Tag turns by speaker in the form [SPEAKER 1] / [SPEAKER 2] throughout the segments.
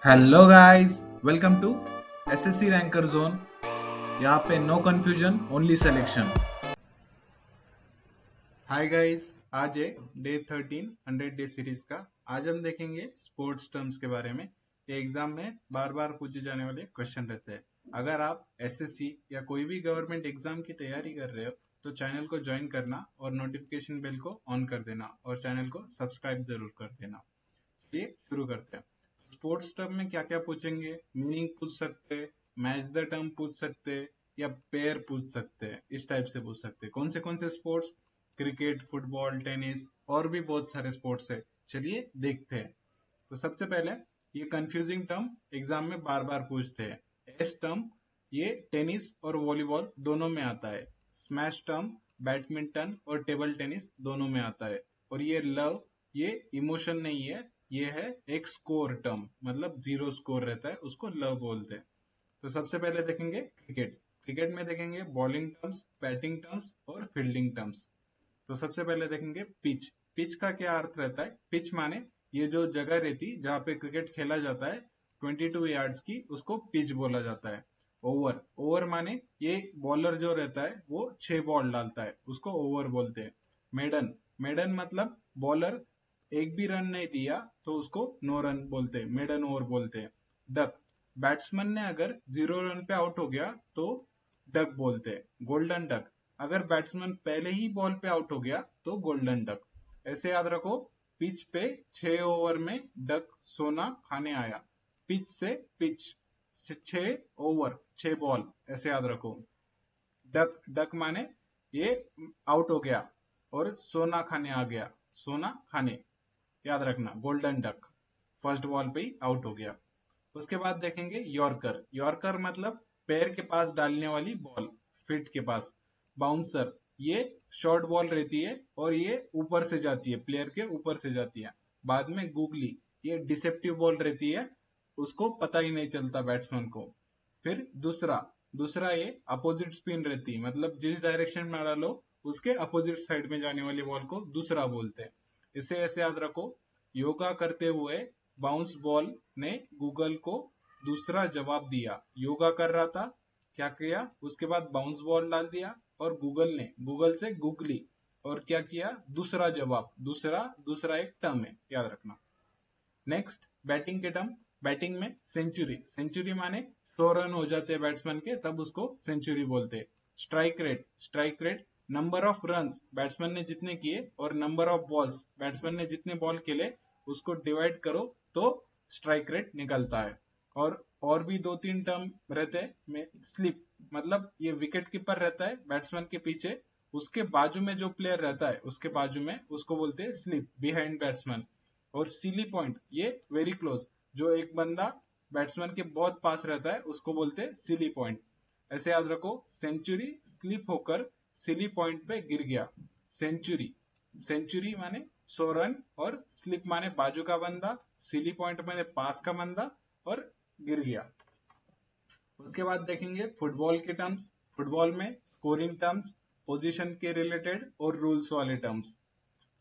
[SPEAKER 1] Hello guys, welcome to SSC ranker zone. यहाँ पे no confusion, only selection.
[SPEAKER 2] Hi guys, आज है day 13 100 day series का। आज हम देखेंगे स्पोर्ट्स टर्म्स के बारे में। ये एग्जाम में बार बार पूछे जाने वाले क्वेश्चन रहते हैं। अगर आप एसएससी या कोई भी गवर्नमेंट एग्जाम की तैयारी कर रहे हो तो चैनल को ज्वाइन करना और नोटिफिकेशन बेल को ऑन कर देना और चैनल को सब्सक्राइब जरूर कर देना। ये शुरू करते हैं। स्पोर्ट्स टर्म में क्या क्या पूछेंगे? मीनिंग पूछ सकते हैं, मैच द टर्म पूछ सकते हैं, या पेयर पूछ सकते हैं। इस टाइप से पूछ सकते हैं। कौन से स्पोर्ट्स? क्रिकेट, फुटबॉल, टेनिस और भी बहुत सारे स्पोर्ट्स है। चलिए देखते हैं। तो सबसे पहले ये कंफ्यूजिंग टर्म एग्जाम में बार बार पूछते हैं। एस टर्म ये टेनिस और वॉलीबॉल दोनों में आता है। स्मैश टर्म बैडमिंटन और टेबल टेनिस दोनों में आता है। और ये लव ये इमोशन नहीं है, ये है एक स्कोर टर्म, मतलब जीरो स्कोर रहता है, उसको लव बोलते हैं। तो सबसे पहले देखेंगे क्रिकेट। क्रिकेट में देखेंगे बॉलिंग टर्म्स, बैटिंग टर्म्स और फील्डिंग टर्म्स। तो सबसे पहले देखेंगे पिच। पिच का क्या अर्थ रहता है? पिच माने ये जो जगह रहती जहाँ पे क्रिकेट खेला जाता है 22 यार्ड्स की, उसको पिच बोला जाता है। ओवर, ओवर माने ये बॉलर जो रहता है वो 6 बॉल डालता है, उसको ओवर बोलते हैं। मेडन, मेडन मतलब बॉलर एक भी रन नहीं दिया तो उसको नो रन बोलते हैं, मेडन ओवर बोलते हैं। डक, बैट्समैन ने अगर 0 रन पे आउट हो गया तो डक बोलते हैं। गोल्डन डक, अगर बैट्समैन पहले ही बॉल पे आउट हो गया तो गोल्डन डक। ऐसे याद रखो, पिच पे 6 ओवर में डक सोना खाने आया। पिच से पिच, 6 ओवर 6 बॉल, ऐसे याद रखो। डक, डक माने ये आउट हो गया और सोना खाने आ गया, सोना खाने, याद रखना गोल्डन डक, फर्स्ट बॉल पे ही आउट हो गया। उसके बाद देखेंगे यॉर्कर। यॉर्कर मतलब पैर के पास डालने वाली बॉल, फिट के पास। बाउंसर ये शॉर्ट बॉल रहती है और ये ऊपर से जाती है, प्लेयर के ऊपर से जाती है। बाद में गूगली, ये डिसेप्टिव बॉल रहती है, उसको पता ही नहीं चलता बैट्समैन को। फिर दूसरा, दूसरा ये अपोजिट स्पिन रहती है, मतलब जिस डायरेक्शन में डालो उसके अपोजिट साइड में जाने वाली बॉल को दूसरा बोलते हैं। इसे ऐसे याद रखो, योगा करते हुए बाउंस बॉल ने गूगल को दूसरा जवाब दिया। योगा कर रहा था, क्या किया, उसके बाद बाउंस बॉल डाल दिया और गूगल ने, गूगल से गूगली, और क्या किया, दूसरा जवाब, दूसरा दूसरा एक टर्म है, याद रखना। नेक्स्ट बैटिंग के टर्म। बैटिंग में सेंचुरी, सेंचुरी माने 100 रन हो जाते हैं बैट्समैन के, तब उसको सेंचुरी बोलते हैं। Strike rate, strike rate number of runs batsman ने जितने किए और नंबर ऑफ बॉल्स बैट्समैन ने जितने बॉल खेले उसको डिवाइड करो तो स्ट्राइक रेट निकलता है। और भी दो तीन टर्म रहते हैं। स्लिप मतलब ये विकेट कीपर रहता है बैट्समैन के पीछे, उसके बाजू में जो प्लेयर रहता है उसके बाजू में, उसको बोलते हैं स्लिप, बिहाइंड बैट्समैन। और सीली पॉइंट ये वेरी क्लोज, जो एक बंदा बैट्समैन के बहुत पास रहता है उसको बोलते हैं सीली पॉइंट। ऐसे याद रखो, सेंचुरी स्लिप होकर सीली पॉइंट पे गिर गया। सेंचुरी, सेंचुरी माने 100 रन और स्लिप माने बाजू का बंदा, सीली पॉइंट माने पास का बंदा और गिर गया। उसके बाद देखेंगे फुटबॉल के टर्म्स। फुटबॉल में स्कोरिंग टर्म्स, पोजीशन के रिलेटेड और रूल्स वाले टर्म्स।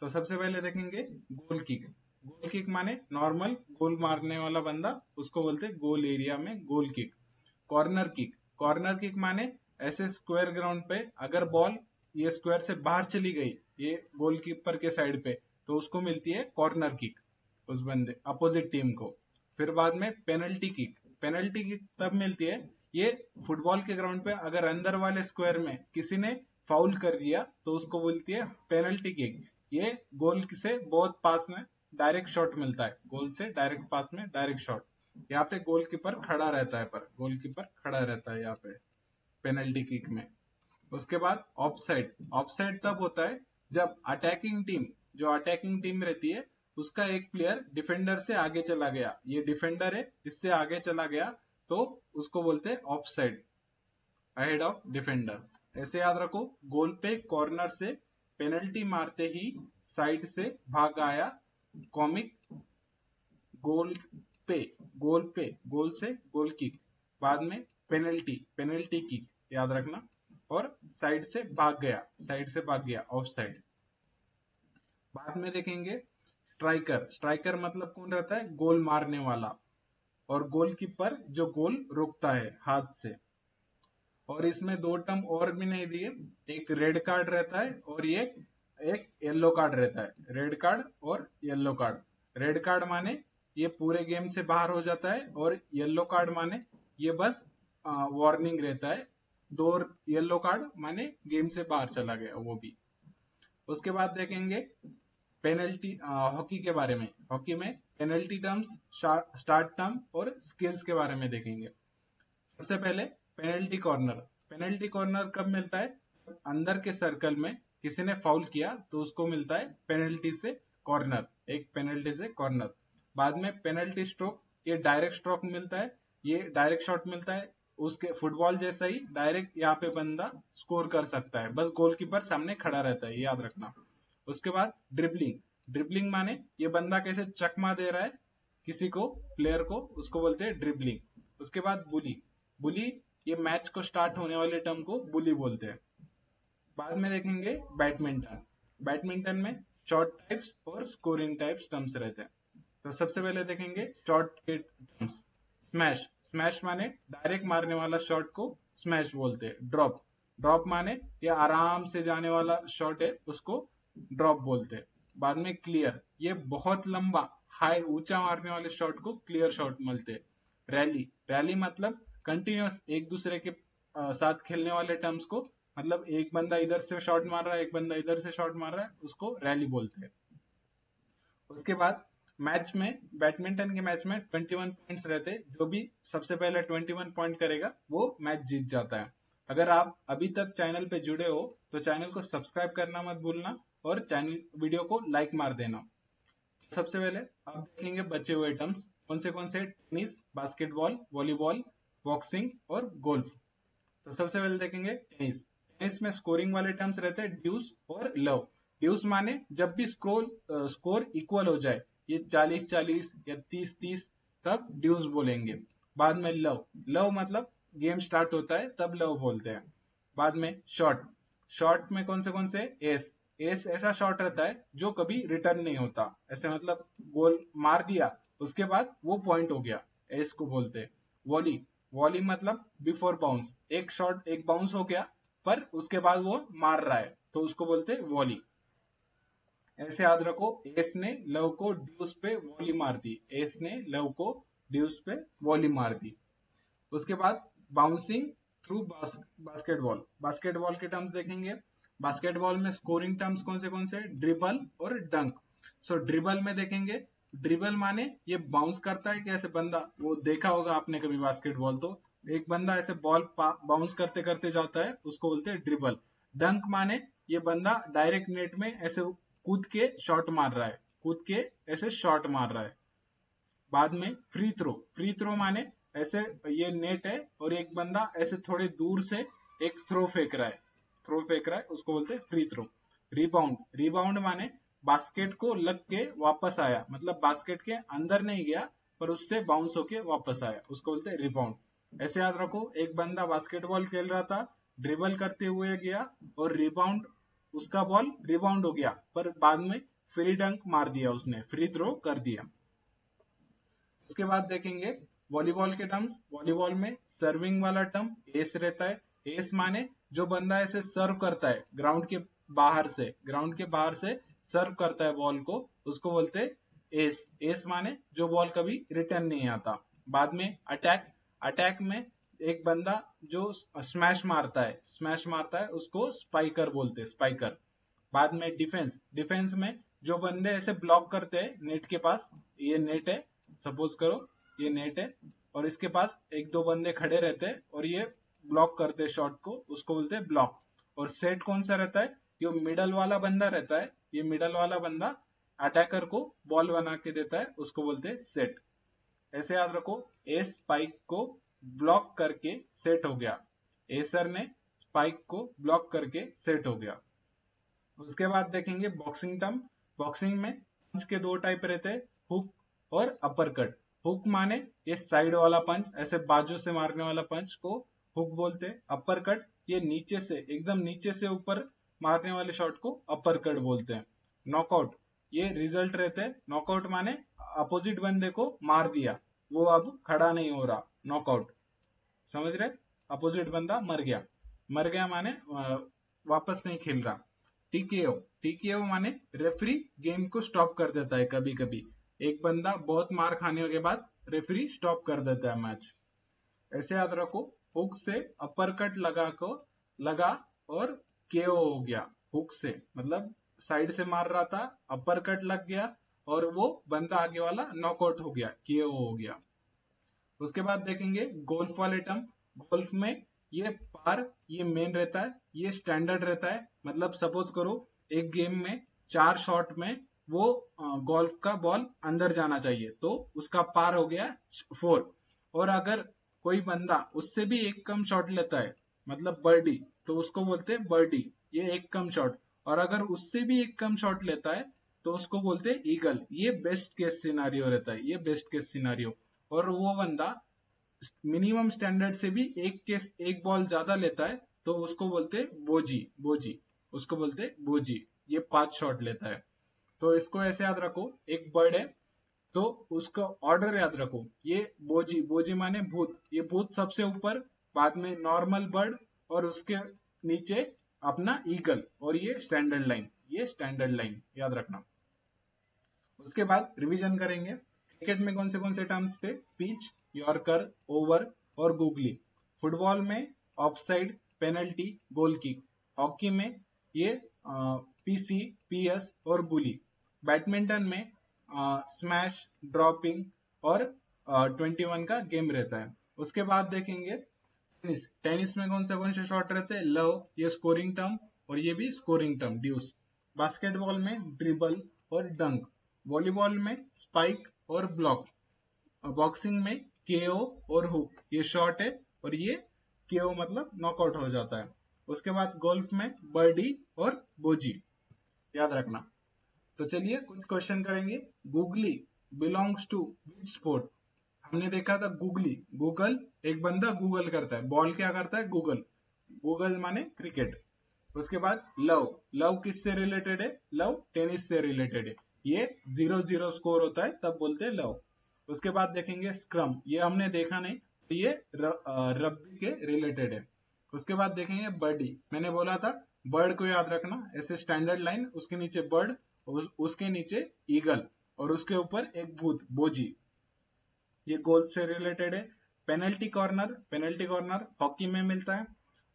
[SPEAKER 2] तो सबसे पहले देखेंगे गोल किक। गोल किक माने नॉर्मल गोल मारने वाला बंदा, उसको बोलते हैं गोल एरिया में goal kick. Corner kick, corner kick माने ऐसे स्क्वायर ग्राउंड पे अगर बॉल ये स्क्वायर से बाहर चली गई, ये गोलकीपर के साइड पे, तो उसको मिलती है कॉर्नर किक, उस बंदे अपोजिट टीम को। फिर बाद में पेनल्टी किक। पेनल्टी किक तब मिलती है, ये फुटबॉल के ग्राउंड पे अगर अंदर वाले स्क्वायर में किसी ने फाउल कर दिया तो उसको बोलती है पेनल्टी किक। ये गोल से बहुत पास में डायरेक्ट शॉट मिलता है, गोल से डायरेक्ट पास में डायरेक्ट शॉट। यहाँ पे गोलकीपर खड़ा रहता है, पर गोलकीपर खड़ा रहता है यहाँ पे पेनल्टी किक में। उसके बाद ऑफसाइड। ऑफसाइड तब होता है जब अटैकिंग टीम, जो अटैकिंग टीम रहती है उसका एक प्लेयर डिफेंडर से आगे चला गया, ये डिफेंडर है इससे आगे चला गया, तो उसको बोलते हैं ऑफसाइड, अहेड ऑफ डिफेंडर। ऐसे याद रखो, गोल पे कॉर्नर से पेनल्टी मारते ही साइड से भाग आया कॉमिक, गोल पे, गोल पे, गोल से गोल किक, बाद में पेनल्टी, पेनल्टी किक, याद रखना। और साइड से भाग गया, साइड से भाग गया, ऑफ साइड। बाद में देखेंगे स्ट्राइकर। स्ट्राइकर मतलब कौन रहता है? गोल मारने वाला। और गोलकीपर जो गोल रोकता है हाथ से। और इसमें दो टर्म और भी नहीं दिए, एक रेड कार्ड रहता है और ये एक येलो कार्ड रहता है। रेड कार्ड और येलो कार्ड। रेड कार्ड माने ये पूरे गेम से बाहर हो जाता है और येलो कार्ड माने ये बस वार्निंग रहता है। दो येलो कार्ड माने गेम से बाहर चला गया वो भी। उसके बाद देखेंगे पेनल्टी हॉकी के बारे में। हॉकी में पेनल्टी टर्म्स, स्टार्ट टर्म और स्किल्स के बारे में देखेंगे। सबसे पहले पेनल्टी कॉर्नर। पेनल्टी कॉर्नर कब मिलता है? अंदर के सर्कल में किसी ने फाउल किया तो उसको मिलता है पेनल्टी से कॉर्नर, एक पेनल्टी से कॉर्नर। बाद में पेनल्टी स्ट्रोक, ये डायरेक्ट स्ट्रोक मिलता है, ये डायरेक्ट शॉट मिलता है। उसके फुटबॉल जैसा ही डायरेक्ट यहाँ पे बंदा स्कोर कर सकता है, बस गोलकीपर सामने खड़ा रहता है, ये याद रखना। उसके बाद ड्रिबलिंग। ड्रिबलिंग माने ये बंदा कैसे चकमा दे रहा है किसी को, प्लेयर को, उसको बोलते हैं ड्रिबलिंग। उसके बाद बुली। बुली ये मैच को स्टार्ट होने वाले टर्म को बुली बोलते हैं। बाद में देखेंगे बैडमिंटन। बैडमिंटन में शॉर्ट टाइप्स और स्कोरिंग टाइप्स टर्म्स रहते हैं। तो सबसे पहले देखेंगे शॉर्ट के टर्म्स। स्मैश। स्मैश माने डायरेक्ट मारने वाला शॉट को स्मैश बोलते हैं। ड्रॉप। ड्रॉप माने ये आराम से जाने वाला शॉट है, उसको ड्रॉप बोलते हैं। बाद में क्लियर, ये बहुत लंबा हाई ऊंचा मारने वाले शॉट को क्लियर शॉट बोलते हैं। रैली। रैली मतलब कंटिन्यूस एक दूसरे के साथ खेलने वाले टर्म्स को, मतलब एक बंदा इधर से शॉट मार रहा है, एक बंदा इधर से शॉट मार रहा है, उसको रैली बोलते हैं। उसके बाद मैच में, बैडमिंटन के मैच में 21 पॉइंट्स रहते हैं। जो भी सबसे पहले 21 पॉइंट करेगा वो मैच जीत जाता है। अगर आप अभी तक चैनल पे जुड़े हो तो चैनल को सब्सक्राइब करना मत भूलना और चैनल वीडियो को लाइक मार देना। सबसे पहले आप देखेंगे बचे हुए टर्म्स कौन से, टेनिस, बास्केटबॉल, वॉलीबॉल, बॉक्सिंग और गोल्फ। तो सबसे पहले देखेंगे टेनिस। टेनिस में स्कोरिंग वाले टर्म्स रहते हैं ड्यूस और लव। ड्यूस माने जब भी स्कोर इक्वल हो जाए, ये 40-40 या 30-30, तब ड्यूस बोलेंगे। बाद में लव। लव मतलब गेम स्टार्ट होता है तब लव बोलते हैं। बाद में शॉट। शॉट में कौन से, एस। एस ऐसा शॉट रहता है जो कभी रिटर्न नहीं होता, ऐसे मतलब गोल मार दिया उसके बाद वो पॉइंट हो गया, एस को बोलते हैं। वॉली। वॉली मतलब बिफोर बाउंस, एक शॉट एक बाउंस हो गया पर उसके बाद वो मार रहा है तो उसको बोलते हैं वॉली। ऐसे याद रखो, एस ने लव को ड्यूस पे वॉली मार दी, एस ने लव को ड्यूस पे वॉली मार दी। उसके बाद बाउंसिंग थ्रू बास्केटबॉल। बास्केटबॉल के टर्म्स देखेंगे। बास्केटबॉल में स्कोरिंग टर्म्स कौन से, ड्रिबल और डंक। सो ड्रिबल में देखेंगे, ड्रिबल माने ये बाउंस करता है कैसे बंदा, वो देखा होगा आपने कभी बास्केटबॉल, तो एक बंदा ऐसे बॉल बाउंस करते करते जाता है, उसको बोलते हैं ड्रिबल। डंक माने ये बंदा डायरेक्ट नेट में ऐसे कूद के शॉट मार रहा है, कूद के ऐसे शॉट मार रहा है। बाद में फ्री थ्रो। फ्री थ्रो माने ऐसे ये नेट है और एक बंदा ऐसे थोड़े दूर से एक थ्रो फेंक रहा है, उसको बोलते हैं फ्री थ्रो। रिबाउंड। रिबाउंड माने बास्केट को लग के वापस आया, मतलब बास्केट के अंदर नहीं गया पर उससे बाउंस होके वापस आया, उसको बोलते हैं रिबाउंड। ऐसे याद रखो, एक बंदा बास्केटबॉल खेल रहा था, ड्रिबल करते हुए गया और रिबाउंड, उसका बॉल रिबाउंड हो गया पर बाद में फ्री डंक मार दिया, उसने फ्री थ्रो कर दिया। उसके बाद देखेंगे वॉलीबॉल के टर्म्स। वॉलीबॉल में सर्विंग वाला टर्म एस रहता है। एस माने जो बंदा ऐसे सर्व करता है ग्राउंड के बाहर से सर्व करता है बॉल को, उसको बोलते हैं एस। एस माने जो बॉल कभी रिटर्न नहीं आता। बाद में अटैक। अटैक में एक बंदा जो स्मैश मारता है उसको स्पाइकर बोलते हैं, स्पाइकर। बाद में डिफेंस। डिफेंस में जो बंदे ऐसे ब्लॉक करते हैं नेट के पास, ये नेट है, सपोज करो ये नेट है और इसके पास एक दो बंदे खड़े रहते हैं और ये ब्लॉक करते हैं शॉट को, उसको बोलते हैं ब्लॉक। और सेट कौन सा रहता है, जो मिडल वाला बंदा रहता है, ये मिडल वाला बंदा अटैकर को बॉल बना के देता है, उसको बोलते हैं सेट। ऐसे याद रखो, ए स्पाइक को ब्लॉक करके सेट हो गया, एसर ने स्पाइक को ब्लॉक करके सेट हो गया। उसके बाद देखेंगे बॉक्सिंग टर्म। बॉक्सिंग में पंच के दो टाइप रहते हैं, हुक और अपर कट। हुक माने ये साइड वाला पंच, ऐसे बाजू से मारने वाला पंच को हुक बोलते हैं। अपर कट ये नीचे से, एकदम नीचे से ऊपर मारने वाले शॉट को अपर कट बोलते हैं। नॉकआउट ये रिजल्ट रहते हैं। नॉकआउट माने अपोजिट बंदे को मार दिया, वो अब खड़ा नहीं हो रहा, नॉकआउट, समझ रहे? अपोजिट बंदा मर गया, मर गया माने वापस नहीं खेल रहा। टीकेओ, टीकेओ माने रेफरी गेम को स्टॉप कर देता है, कभी कभी एक बंदा बहुत मार खाने के बाद रेफरी स्टॉप कर देता है मैच। ऐसे याद रखो, हुक से अपर कट लगा और केओ हो गया। हुक से मतलब साइड से मार रहा था, अपर कट लग गया और वो बंदा आगे वाला नॉकआउट हो गया, केओ हो गया। उसके बाद देखेंगे गोल्फ वाले टर्म। गोल्फ में ये पार, ये मेन रहता है, ये स्टैंडर्ड रहता है। मतलब सपोज करो एक गेम में 4 शॉट में वो गोल्फ का बॉल अंदर जाना चाहिए, तो उसका पार हो गया 4। और अगर कोई बंदा उससे भी एक कम शॉट लेता है, मतलब बर्डी, तो उसको बोलते हैं बर्डी, ये एक कम शॉट। और अगर उससे भी एक कम शॉट लेता है तो उसको बोलते हैं ईगल। ये बेस्ट केस सिनारियो रहता है, ये बेस्ट केस सिनारियो। और वो बंदा मिनिमम स्टैंडर्ड से भी एक बॉल ज्यादा लेता है तो उसको बोलते हैं बोजी, बोजी, उसको बोलते हैं बोजी। ये 5 शॉट लेता है। तो इसको ऐसे याद रखो, एक बर्ड है तो उसका ऑर्डर याद रखो। ये बोजी, बोजी माने भूत, ये भूत सबसे ऊपर, बाद में नॉर्मल बर्ड और उसके नीचे अपना ईगल, और ये स्टैंडर्ड लाइन, ये स्टैंडर्ड लाइन याद रखना। उसके बाद रिवीजन करेंगे। क्रिकेट में कौन से टर्म्स थे? पिच, यॉर्कर, ओवर और गूगली। फुटबॉल में offside, penalty, goal kick. Hockey में ये पीसी, पीएस और बुली। बैडमिंटन में स्मैश, ड्रॉपिंग और 21 का गेम रहता है। उसके बाद देखेंगे टेनिस। टेनिस में कौन से शॉट रहते हैं? लव, ये स्कोरिंग टर्म और ये भी स्कोरिंग टर्म, ड्यूस। बास्केटबॉल में ड्रिबल और डंक। वॉलीबॉल में स्पाइक और ब्लॉक। बॉक्सिंग में केओ और हुक, ये शॉर्ट है और ये केओ मतलब नॉकआउट हो जाता है। उसके बाद गोल्फ में बर्डी और बोजी, याद रखना। तो चलिए कुछ क्वेश्चन करेंगे। Googly belongs to which sport? हमने देखा था गूगली, गूगल, एक बंदा गूगल करता है, बॉल क्या करता है? गूगल, गूगल माने क्रिकेट। उसके बाद लव, लव किससे रिलेटेड है? लव टेनिस से रिलेटेड है। ये 0-0 स्कोर होता है तब बोलते हैं लव। उसके बाद देखेंगे स्क्रम, ये हमने देखा नहीं, तो ये रग्बी के रिलेटेड है। उसके बाद देखेंगे बर्डी, मैंने बोला था बर्ड को याद रखना, ऐसे स्टैंडर्ड लाइन, उसके नीचे बर्ड, उसके नीचे ईगल और उसके ऊपर एक भूत, बोजी। ये गोल्फ से रिलेटेड है। Penalty corner, penalty corner hockey में मिलता है।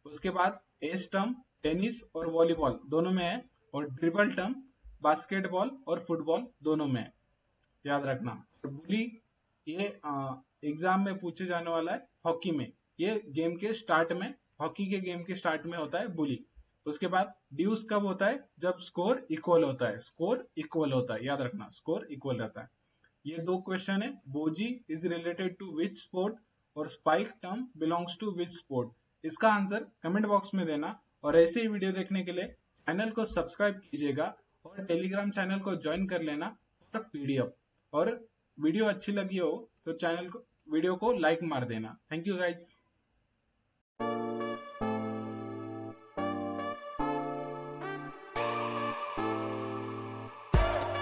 [SPEAKER 2] उसके बाद एस टर्म टेनिस और वॉलीबॉल दोनों में है, और ड्रिबल टर्म बास्केटबॉल और फुटबॉल दोनों में है, याद रखना। और बुली, ये एग्जाम में पूछे जाने वाला है हॉकी में, ये गेम के स्टार्ट में, हॉकी के गेम के स्टार्ट में होता है बुली। उसके बाद ड्यूस कब होता है? जब स्कोर इक्वल होता है, स्कोर इक्वल होता है, याद रखना, स्कोर इक्वल रहता है। ये 2 क्वेश्चन है। बोजी is related to which sport और spike term belongs to which sport? इसका आंसर कमेंट बॉक्स में देना। और ऐसे ही वीडियो देखने के लिए चैनल को सब्सक्राइब कीजिएगा और टेलीग्राम चैनल को ज्वाइन कर लेना फॉर पीडीएफ। और वीडियो अच्छी लगी हो तो वीडियो को लाइक मार देना। Thank you guys.